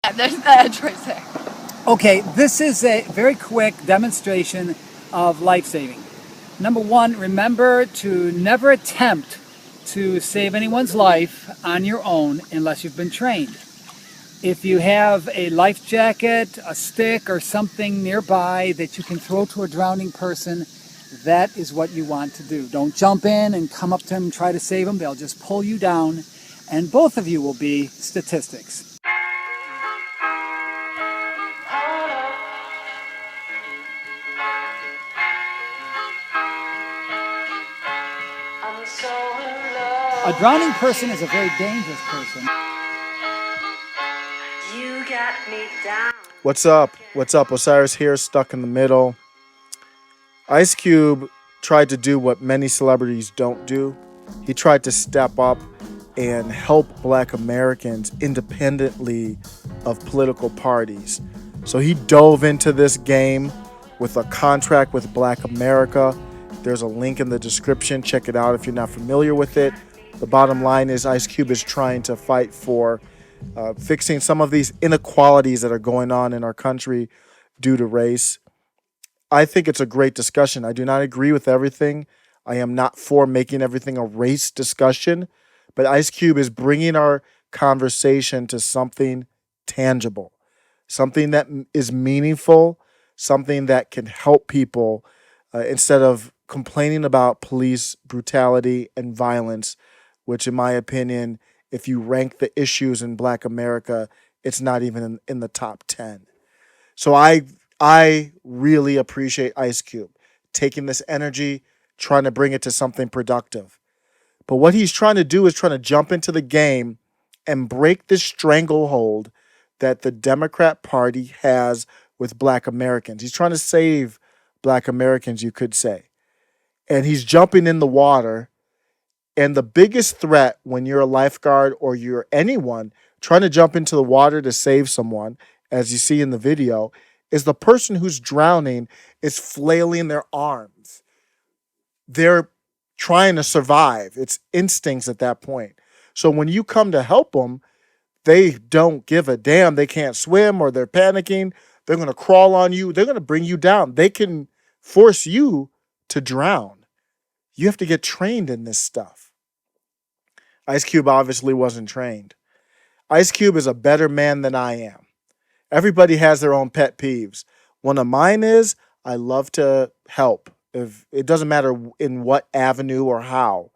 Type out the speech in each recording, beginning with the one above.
Yeah, there's the edge right there. Okay, this is a very quick demonstration of life saving. Number one, remember to never attempt to save anyone's life on your own unless you've been trained. If you have a life jacket, a stick, or something nearby that you can throw to a drowning person, that is what you want to do. Don't jump in and come up to them and try to save them. They'll just pull you down, and both of you will be statistics. A drowning person is a very dangerous person. You got me down. What's up? What's up? Osiris here, stuck in the middle. Ice Cube tried to do what many celebrities don't do. He tried to step up and help Black Americans independently of political parties. So he dove into this game with a contract with Black America. There's a link in the description. Check it out if you're not familiar with it. The bottom line is Ice Cube is trying to fight for fixing some of these inequalities that are going on in our country due to race. I think it's a great discussion. I do not agree with everything. I am not for making everything a race discussion, but Ice Cube is bringing our conversation to something tangible, something that is meaningful, something that can help people instead of complaining about police brutality and violence, which, in my opinion, if you rank the issues in Black America, it's not even in the top 10. So I really appreciate Ice Cube taking this energy, trying to bring it to something productive. But what he's trying to do is trying to jump into the game and break this stranglehold that the Democrat Party has with Black Americans. He's trying to save Black Americans, you could say. And he's jumping in the water. And the biggest threat when you're a lifeguard or you're anyone trying to jump into the water to save someone, as you see in the video, is the person who's drowning is flailing their arms. They're trying to survive. It's instincts at that point. So when you come to help them, they don't give a damn. They can't swim or they're panicking. They're going to crawl on you. They're going to bring you down. They can force you to drown. You have to get trained in this stuff. Ice Cube obviously wasn't trained. Ice Cube is a better man than I am. Everybody has their own pet peeves. One of mine is I love to help. If it doesn't matter in what avenue or how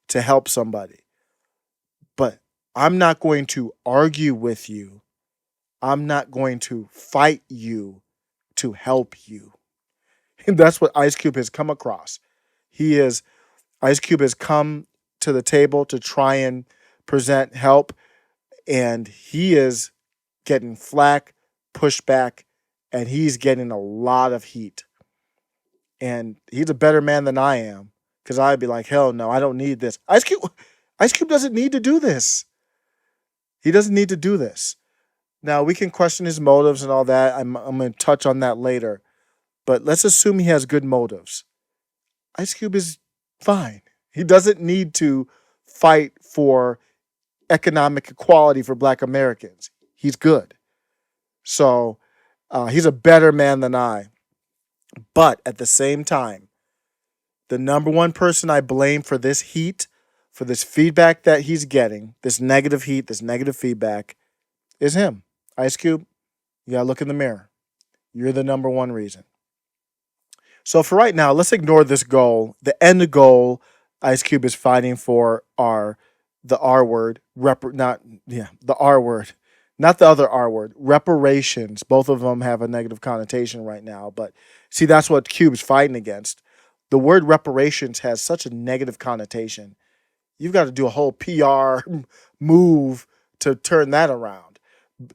to help somebody. But I'm not going to argue with you. I'm not going to fight you to help you. And that's what Ice Cube has come across. Ice Cube has come to the table to try and present help, and he is getting flack, pushback, and he's getting a lot of heat. And he's a better man than I am, because I'd be like, hell no, I don't need this. Ice Cube doesn't need to do this. He doesn't need to do this. Now, we can question his motives and all that. I'm going to touch on that later. But let's assume he has good motives. Ice Cube is fine. He doesn't need to fight for economic equality for Black Americans. He's good. So he's a better man than I. But at the same time, the number one person I blame for this heat, for this feedback that he's getting, this negative heat, this negative feedback, is him. Ice Cube, you gotta look in the mirror. You're the number one reason. So for right now, let's ignore this goal. The end goal Ice Cube is fighting for are the R word, the R word, not the other R word, reparations. Both of them have a negative connotation right now, but see, that's what Cube's fighting against. The word reparations has such a negative connotation. You've got to do a whole PR move to turn that around.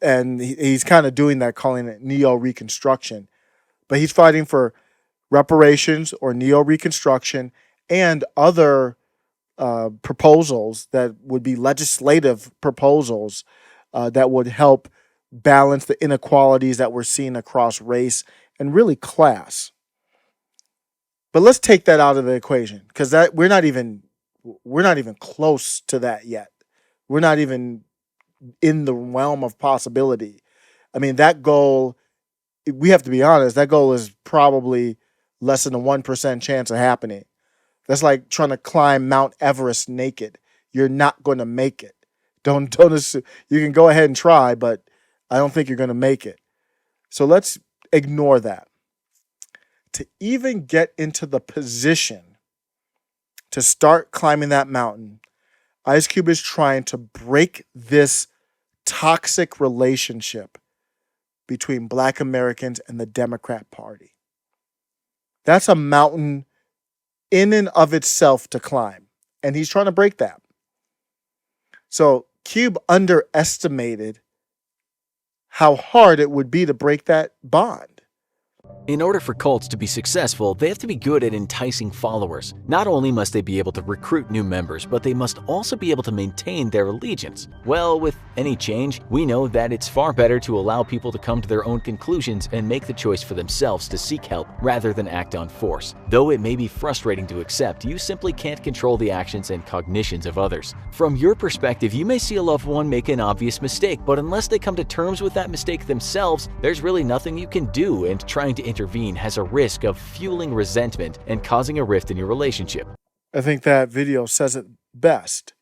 And he's kind of doing that, calling it neo-reconstruction. But he's fighting for reparations or neo-reconstruction and other proposals that would be legislative proposals that would help balance the inequalities that we're seeing across race and really class. But let's take that out of the equation, because that we're not even close to that yet. We're not even in the realm of possibility. I mean, that goal, we have to be honest, that goal is probably less than a 1% chance of happening. That's like trying to climb Mount Everest naked. You're not going to make it. Don't assume. You can go ahead and try, but I don't think you're going to make it. So let's ignore that. To even get into the position to start climbing that mountain, Ice Cube is trying to break this toxic relationship between Black Americans and the Democrat Party. That's a mountain in and of itself to climb, and he's trying to break that. So Cube underestimated how hard it would be to break that bond. In order for cults to be successful, they have to be good at enticing followers. Not only must they be able to recruit new members, but they must also be able to maintain their allegiance. Well, with any change, we know that it's far better to allow people to come to their own conclusions and make the choice for themselves to seek help rather than act on force. Though it may be frustrating to accept, you simply can't control the actions and cognitions of others. From your perspective, you may see a loved one make an obvious mistake, but unless they come to terms with that mistake themselves, there's really nothing you can do, and trying to intervene has a risk of fueling resentment and causing a rift in your relationship. I think that video says it best.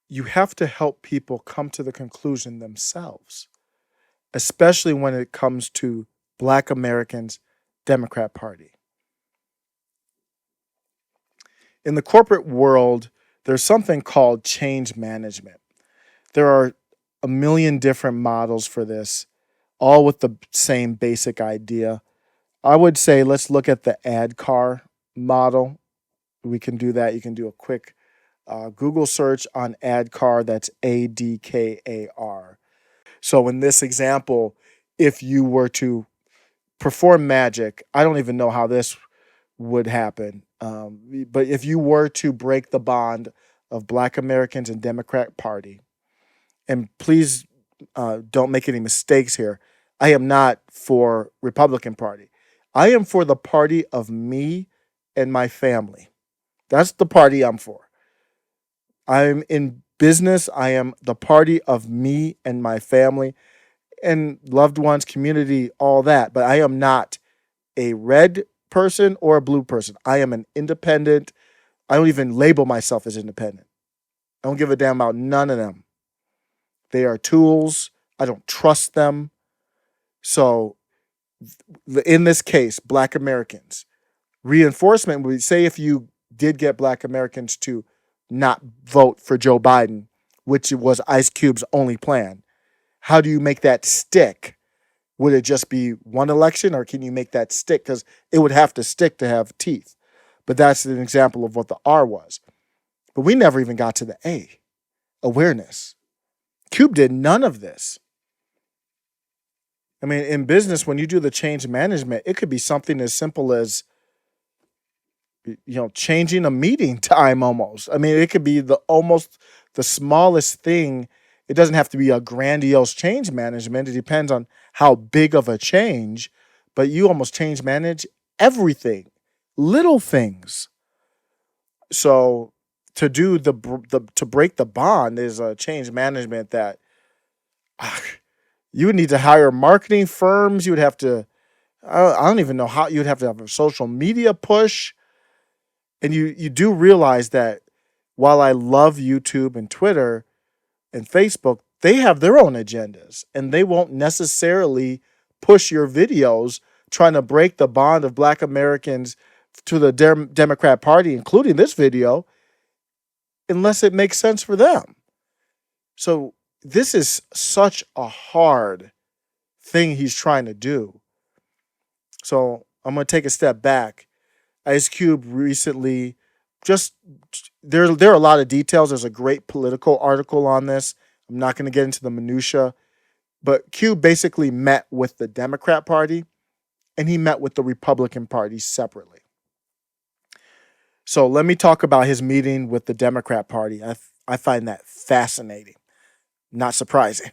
You have to help people come to the conclusion themselves, especially when it comes to Black Americans, Democrat Party. In the corporate world, there's something called change management. There are a million different models for this, all with the same basic idea. I would say let's look at the ADKAR model. We can do that. You can do a quick Google search on ADKAR. That's ADKAR. So in this example, if you were to perform magic, I don't even know how this would happen. But if you were to break the bond of Black Americans and Democrat Party, and please don't make any mistakes here, I am not for Republican Party. I am for the party of me and my family. That's the party I'm for. I'm in business. I am the party of me and my family and loved ones, community, all that. But I am not a red person or a blue person. I am an independent. I don't even label myself as independent. I don't give a damn about none of them. They are tools. I don't trust them. So in this case, Black Americans, reinforcement would say if you did get Black Americans to not vote for Joe Biden, which was Ice Cube's only plan, how do you make that stick? Would it just be one election, or can you make that stick? Because it would have to stick to have teeth. But that's an example of what the R was. But we never even got to the A, awareness. Cube did none of this. I mean, in business, when you do the change management, it could be something as simple as, changing a meeting time almost. I mean, it could be almost the smallest thing. It doesn't have to be a grandiose change management. It depends on how big of a change, but you almost change manage everything, little things. So to do to break the bond is a change management that you would need to hire marketing firms. You would have to, I don't even know how, you would have to have a social media push. And you do realize that while I love YouTube and Twitter and Facebook, they have their own agendas, and they won't necessarily push your videos trying to break the bond of Black Americans to the Democrat Party, including this video, unless it makes sense for them. So this is such a hard thing he's trying to do. So I'm going to take a step back. Ice Cube recently, there are a lot of details. There's a great political article on this. I'm not going to get into the minutia, but Cube basically met with the Democrat Party and he met with the Republican Party separately. So let me talk about his meeting with the Democrat Party. I find that fascinating. Not surprising,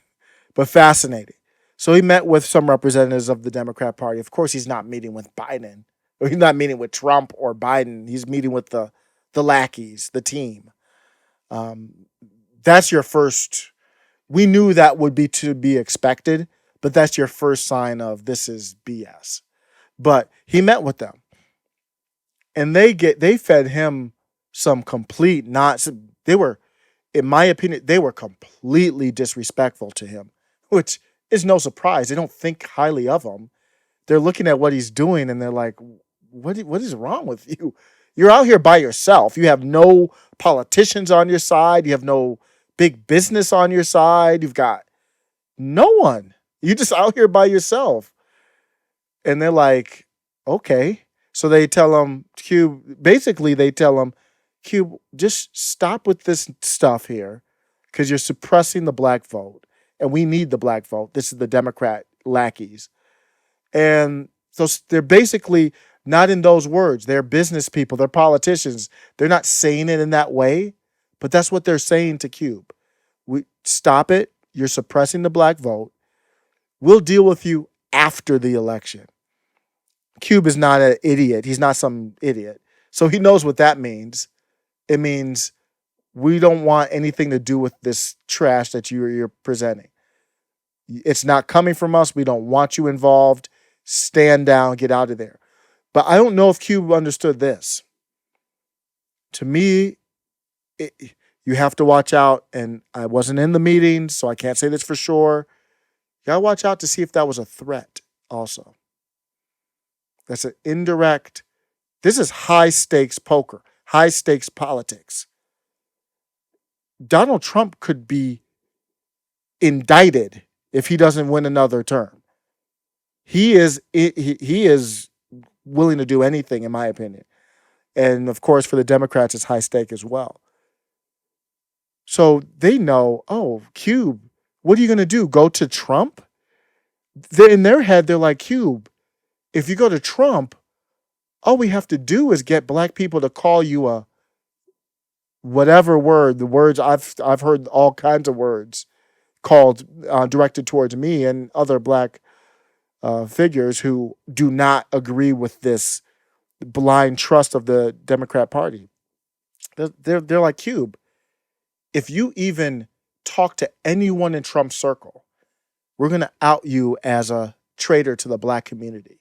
but fascinating. So he met with some representatives of the Democrat Party. Of course, he's not meeting with Biden. Or he's not meeting with Trump or Biden. He's meeting with the lackeys, the team. That's your first. We knew that would be to be expected, but that's your first sign of this is BS. But he met with them, and they fed him some complete not. They were, in my opinion, they were completely disrespectful to him, which is no surprise. They don't think highly of him. They're looking at what he's doing, and they're like, what is wrong with you? You're out here by yourself. You have no politicians on your side. You have no big business on your side. You've got no one. You're just out here by yourself. And they're like, okay. So they tell him, Cube, just stop with this stuff here because you're suppressing the black vote. And we need the black vote. This is the Democrat lackeys. And so they're basically not in those words. They're business people. They're politicians. They're not saying it in that way, but that's what they're saying to Cube. We stop it. You're suppressing the black vote. We'll deal with you after the election. Cube is not an idiot. He's not some idiot. So he knows what that means. It means we don't want anything to do with this trash that you're presenting. It's not coming from us. We don't want you involved. Stand down, get out of there. But I don't know if Cube understood this. To me, you have to watch out, and I wasn't in the meeting, so I can't say this for sure. You gotta watch out to see if that was a threat also. That's an indirect, this is high stakes poker, high stakes politics. Donald Trump could be indicted if he doesn't win another term. He is willing to do anything, in my opinion. And of course, for the Democrats, it's high stake as well. So they know, oh, Cube, what are you going to do? Go to Trump? In their head, they're like, Cube, if you go to Trump, all we have to do is get black people to call you a whatever word. The words I've heard all kinds of words called directed towards me and other black figures who do not agree with this blind trust of the Democrat Party. They're like, Cube, if you even talk to anyone in Trump's circle, we're going to out you as a traitor to the black community.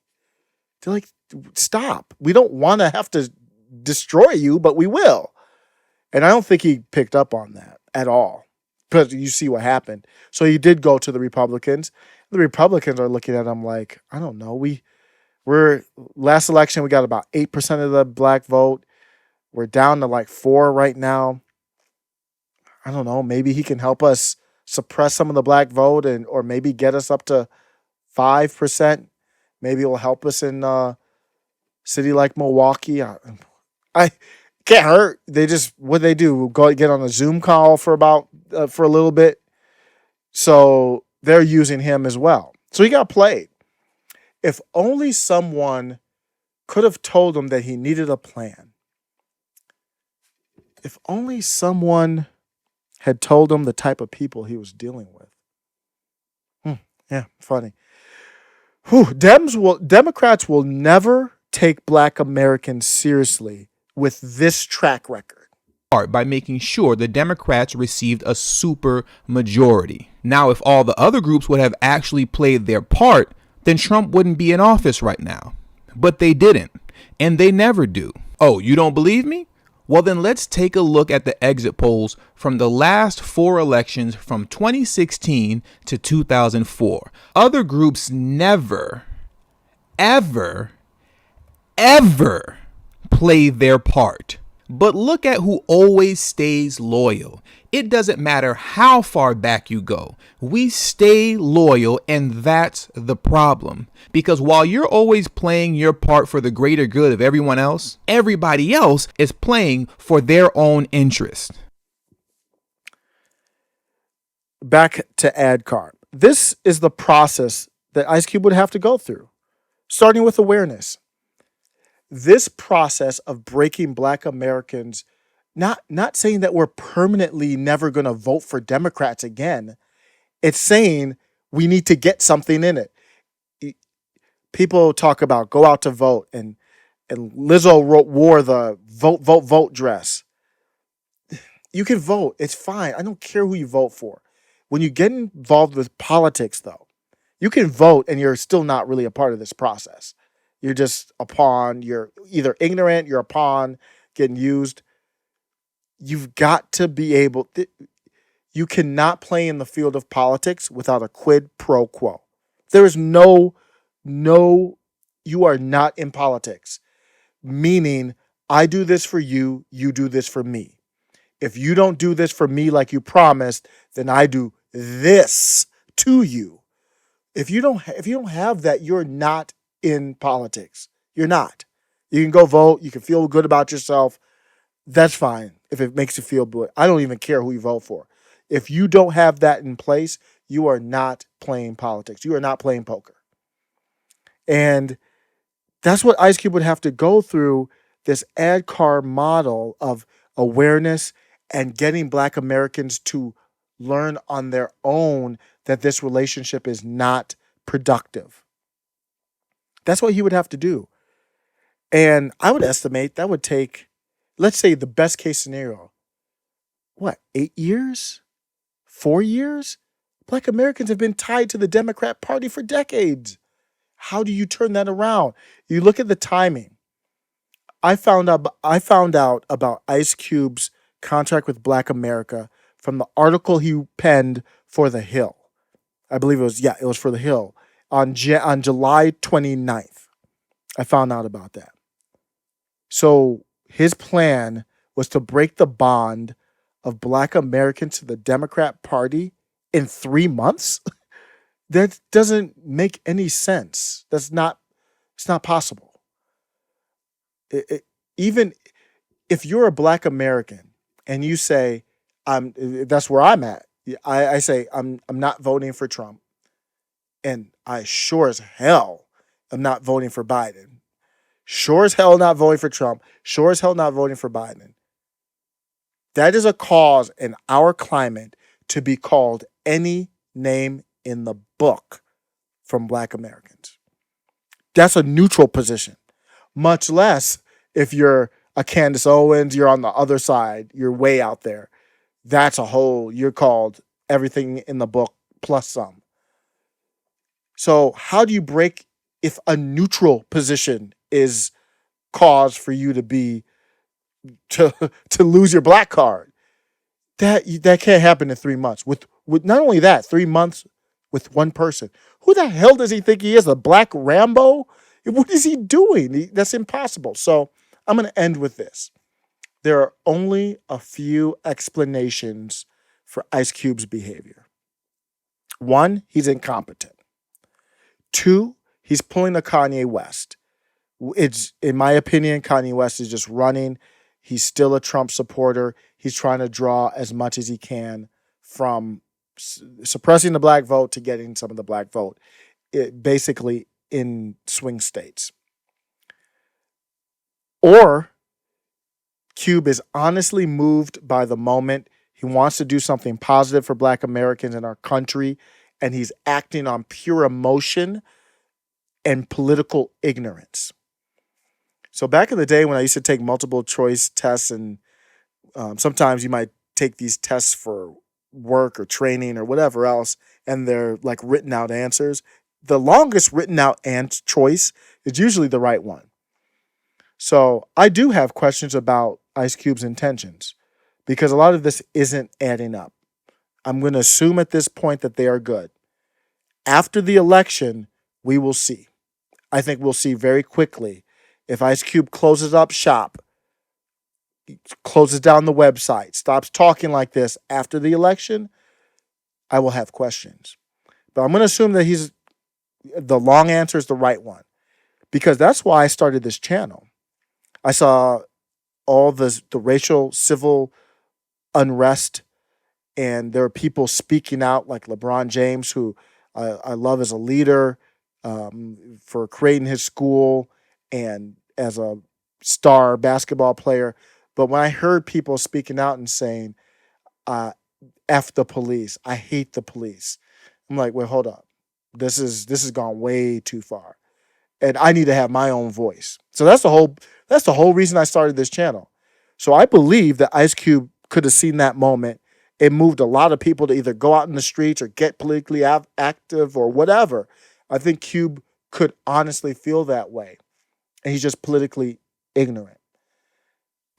They're like, stop. We don't want to have to destroy you, but we will. And I don't think he picked up on that at all. But you see what happened. So he did go to the Republicans. The Republicans are looking at him like, I don't know. We're last election, we got about 8% of the black vote. We're down to like 4 right now. I don't know. Maybe he can help us suppress some of the black vote or maybe get us up to 5%. Maybe it will help us in a city like Milwaukee. I can't hurt. What they do, go get on a Zoom call for a little bit. So they're using him as well. So he got played. If only someone could have told him that he needed a plan. If only someone had told him the type of people he was dealing with. Yeah, funny. Democrats will never take black Americans seriously with this track record. By making sure the Democrats received a super majority. Now, if all the other groups would have actually played their part, then Trump wouldn't be in office right now. But they didn't, and they never do. Oh, you don't believe me? Well, then let's take a look at the exit polls from the last 4 elections from 2016 to 2004. Other groups never, ever play their part. But look at who always stays loyal. It doesn't matter how far back you go. We stay loyal, and that's the problem. Because while you're always playing your part for the greater good of everyone else, everybody else is playing for their own interest. Back to AdCarb. This is the process that Ice Cube would have to go through, starting with awareness. This process of breaking black Americans, not saying that we're permanently never going to vote for Democrats again. It's saying we need to get something in it. People talk about go out to vote, and Lizzo wore the vote dress. You can vote. It's fine. I don't care who you vote for. When you get involved with politics, though, You can vote and you're still not really a part of this process. You're just a pawn. You're either ignorant, you're a pawn getting used. You've got to be able, you cannot play in the field of politics without a quid pro quo. There is no, you are not in politics. Meaning, I do this for you, you do this for me. If you don't do this for me like you promised, then I do this to you. If you don't have that, you're not in politics. You're not. You can go vote, you can feel good about yourself. That's fine if it makes you feel good. I don't even care who you vote for. If you don't have that in place, you are not playing politics. You are not playing poker. And that's what Ice Cube would have to go through, this ad car model of awareness and getting Black Americans to learn on their own that this relationship is not productive. That's what he would have to do. And I would estimate that would take, let's say the best case scenario, 8 years? 4 years? Black Americans have been tied to the Democrat Party for decades. How do you turn that around? You look at the timing. I found out about Ice Cube's contract with Black America from the article he penned for The Hill. I believe it was for The Hill on July 29th. I found out about that. So his plan was to break the bond of Black Americans to the Democrat Party in 3 months. That doesn't make any sense. It's not possible. Even if you're a Black American and you say, that's where I'm at. I say I'm not voting for Trump, and I sure as hell am not voting for Biden. Sure as hell not voting for Trump. Sure as hell not voting for Biden. That is a cause in our climate to be called any name in the book from Black Americans. That's a neutral position. Much less if you're a Candace Owens, you're on the other side, you're way out there. That's you're called everything in the book plus some. So how do you break if a neutral position is cause for you to lose your black card? That can't happen in 3 months. With not only that, 3 months with one person. Who the hell does he think he is? A Black Rambo? What is he doing? That's impossible. So I'm going to end with this. There are only a few explanations for Ice Cube's behavior. 1, he's incompetent. 2, he's pulling a Kanye West. It's, in my opinion, Kanye West is just running. He's still a Trump supporter. He's trying to draw as much as he can from suppressing the black vote to getting some of the black vote, basically in swing states. Or Cube is honestly moved by the moment. He wants to do something positive for Black Americans in our country, and he's acting on pure emotion and political ignorance. So back in the day when I used to take multiple choice tests, and sometimes you might take these tests for work or training or whatever else, and they're like written out answers. The longest written out choice is usually the right one. So I do have questions about Ice Cube's intentions because a lot of this isn't adding up. I'm going to assume at this point that they are good. After the election, we will see. I think we'll see very quickly if Ice Cube closes up shop, closes down the website, stops talking like this after the election, I will have questions. But I'm going to assume that the long answer is the right one because that's why I started this channel. I saw all the racial, civil unrest, and there are people speaking out like LeBron James, who I love as a leader, for creating his school and as a star basketball player. But when I heard people speaking out and saying, F the police, I hate the police, I'm like, wait, hold up. This has gone way too far. And I need to have my own voice. So that's the whole reason I started this channel. So I believe that Ice Cube could have seen that moment It moved a lot of people to either go out in the streets or get politically active or whatever. I think Cube could honestly feel that way. And he's just politically ignorant.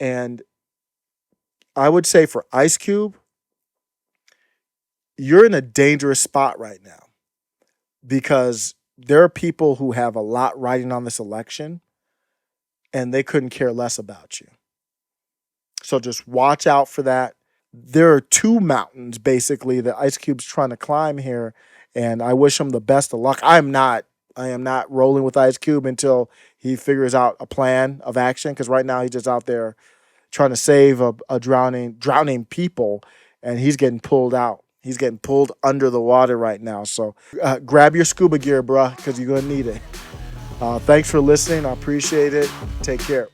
And I would say for Ice Cube, you're in a dangerous spot right now because there are people who have a lot riding on this election and they couldn't care less about you. So just watch out for that. There are two mountains basically that Ice Cube's trying to climb here, and I wish him the best of luck. I am not rolling with Ice Cube until he figures out a plan of action, because right now he's just out there trying to save a drowning people, and he's getting pulled out. He's getting pulled under the water right now. So grab your scuba gear, bruh, because you're going to need it. Thanks for listening. I appreciate it. Take care.